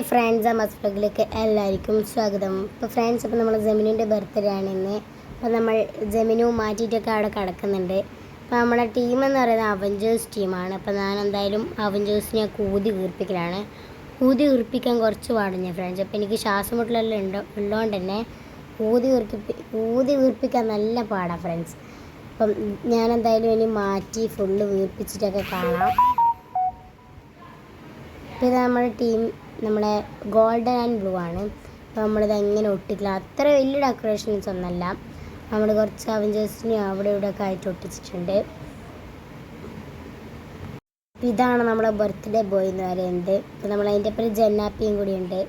Friends Amma's വ്ലോഗിലേക്ക് എല്ലാവർക്കും സ്വാഗതം. ഇപ്പോൾ ഫ്രണ്ട്സ്, അപ്പോൾ നമ്മൾ ജെമിനുവിൻ്റെ ബർത്ത്ഡേ ആണ് ഇന്ന്. അപ്പോൾ നമ്മൾ ജെമിനു മാറ്റിയിട്ടൊക്കെ അവിടെ കിടക്കുന്നുണ്ട്. അപ്പോൾ നമ്മുടെ ടീം എന്ന് പറയുന്നത് അവഞ്ചേഴ്സ് ടീമാണ്. അപ്പോൾ ഞാൻ എന്തായാലും അവഞ്ചേഴ്സിനെ ഊതി വീർപ്പിക്കലാണ്. ഊതി വീർപ്പിക്കാൻ കുറച്ച് പാടില്ല ഫ്രണ്ട്സ്. അപ്പോൾ എനിക്ക് ശ്വാസം മുട്ടലെല്ലാം ഉള്ളതുകൊണ്ട് തന്നെ ഊതി വീർപ്പിക്കാൻ നല്ല പാടാണ് ഫ്രണ്ട്സ്. അപ്പം ഞാൻ എന്തായാലും ഇനി മാറ്റി ഫുള്ള് വീർപ്പിച്ചിട്ടൊക്കെ കാണാം. ഇത് നമ്മുടെ ടീം നമ്മളെ ഗോൾഡൻ ആൻഡ് ബ്ലൂ ആണ്. അപ്പോൾ നമ്മളിത് എങ്ങനെ ഒട്ടിക്കില്ല, അത്ര വലിയ ഡെക്കറേഷൻസ് ഒന്നല്ല. നമ്മൾ കുറച്ച് അവഞ്ചേഴ്സിനെ അവിടെ ഇവിടെ ഒക്കെ ആയിട്ട് ഒട്ടിച്ചിട്ടുണ്ട്. ഇതാണ് നമ്മുടെ ബർത്ത്ഡേ ബോയ് എന്ന് പറയുന്നത്. അപ്പോൾ നമ്മൾ അതിൻ്റെ പേര് ജന്നാപ്പിയും കൂടി ഉണ്ട്.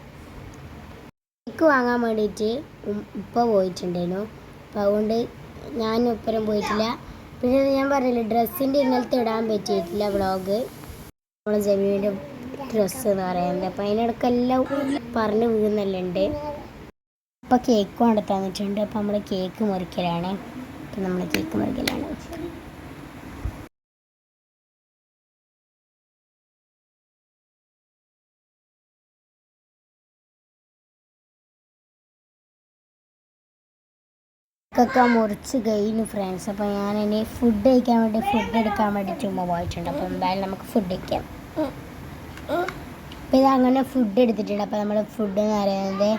കേക്ക് വാങ്ങാൻ വേണ്ടിയിട്ട് ഉപ്പ പോയിട്ടുണ്ടായിരുന്നു. അപ്പോൾ അതുകൊണ്ട് ഞാൻ ഉപ്പരം പോയിട്ടില്ല. പിന്നെ ഞാൻ പറഞ്ഞില്ല, ഡ്രസ്സിൻ്റെ ഇന്നലത്തെ ഇടാൻ പറ്റിയിട്ടില്ല വ്ളോഗ്. നമ്മൾ ജെമിനുവിൻ്റെ ഡ്രസ്സ് എന്ന് പറയുന്നത്. അപ്പോൾ അതിനിടയ്ക്കെല്ലാം പറഞ്ഞ് വീഴുന്നെല്ലാം ഉണ്ട്. അപ്പോൾ കേക്ക് കൊണ്ട് തന്നിട്ടുണ്ട്. അപ്പോൾ നമ്മൾ കേക്ക് മുറിക്കലാണ്. അപ്പം നമ്മൾ കേക്ക് മുറിക്കലാണ്. കേക്കൊക്കെ മുറിച്ച് കഴിഞ്ഞു ഫ്രണ്ട്സ്. അപ്പോൾ ഞാനിനി ഫുഡ് എടുക്കാൻ വേണ്ടിയിട്ട് ഉമ്മ പോയിട്ടുണ്ട്. അപ്പോൾ എന്തായാലും നമുക്ക് ഫുഡ് കഴിക്കാം. അപ്പോൾ ഇതങ്ങനെ ഫുഡ് എടുത്തിട്ടുണ്ട്. അപ്പോൾ നമ്മൾ ഫുഡ് എന്ന് പറയുന്നത്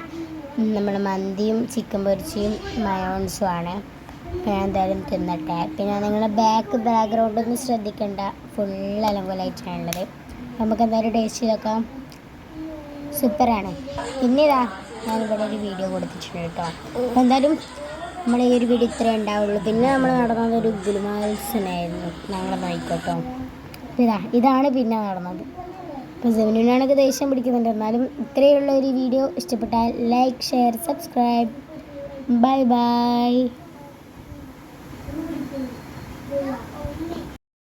നമ്മൾ മന്തിയും ചിക്കൻ പൊരിച്ചയും മയോൺസും ആണ്. അപ്പോൾ ഞാൻ എന്തായാലും തിന്നട്ടെ. പിന്നെ നിങ്ങളുടെ ബാക്ക്ഗ്രൗണ്ടൊന്നും ശ്രദ്ധിക്കേണ്ട, ഫുൾ അലങ്കോലമായിട്ടാണുള്ളത്. നമുക്ക് എന്തായാലും ടേസ്റ്റ് ചെയ്തൊക്കാം. സൂപ്പറാണ്. പിന്നെ ഞാനിവിടെ ഒരു വീഡിയോ കൊടുത്തിട്ടുണ്ട് കേട്ടോ. അപ്പോൾ എന്തായാലും നമ്മുടെ ഈ ഒരു വീഡിയോ ഇത്രയേ ഉണ്ടാവുള്ളൂ. പിന്നെ നമ്മൾ നടന്നത് ഒരു ഗുലുമാത്സനായിരുന്നു, ഞങ്ങൾ നോയിക്കോട്ടോ. ഇതാണ് പിന്നെ നടന്നത്. അപ്പോൾ ജെമിനുവിനാണെങ്കിൽ ദേഷ്യം പിടിക്കുന്നുണ്ട്. എന്നാലും ഇത്രയുള്ള ഒരു വീഡിയോ ഇഷ്ടപ്പെട്ടാൽ like, share, subscribe. Bye bye.